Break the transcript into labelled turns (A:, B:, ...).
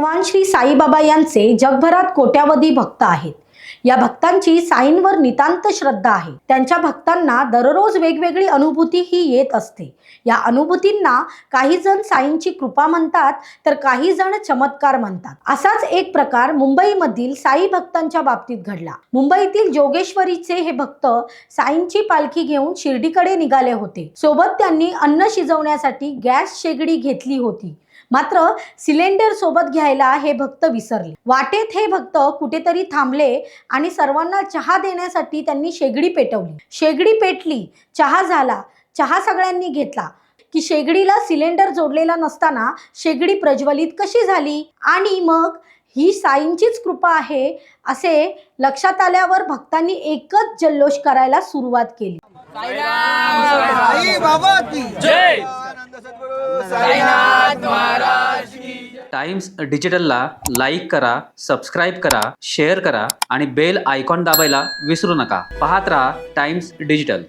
A: भगवान श्री साईबाबा यांचे जगभरात कोट्यावधी भक्त आहेत। या भक्तांची साईंवर नितांत श्रद्धा आहे। त्यांच्या भक्तांना दररोज वेगवेगळी अनुभूती ही येत असते। या अनुभूतींना काही जण साईंची कृपा म्हणतात, तर काही जण चमत्कार म्हणतात। असाच एक प्रकार मुंबईमधील साई भक्तांच्या बाबतीत घडला। मुंबईतील जोगेश्वरीचे हे भक्त साईंची पालखी घेऊन शिर्डीकडे निघाले होते। सोबत त्यांनी अन्न शिजवण्यासाठी गॅस शेगडी घेतली होती, मात्र सिलेंडर सोबत घ्यायला हे भक्त विसरले। वाटेत हे भक्त कुठेतरी थांबले आणि सर्वांना चहा देण्यासाठी त्यांनी शेगडी पेटवली। शेगडी पेटली, चहा झाला। चहा सगळ्यांनी घेतला की शेगडीला सिलेंडर जोडलेला नसताना शेगडी प्रज्वलित कशी झाली? आणि मग ही साईंचीच कृपा आहे असे लक्षात आल्यावर भक्तांनी एकच जल्लोष करायला सुरुवात केली।
B: साई बाबा की जय, साईनाथ महाराज की जय।
C: टाइम्स डिजिटलला लाईक करा, सबस्क्राईब करा, शेअर करा आणि बेल आयकॉन दाबायला विसरू नका। पाहत रहा टाइम्स डिजिटल।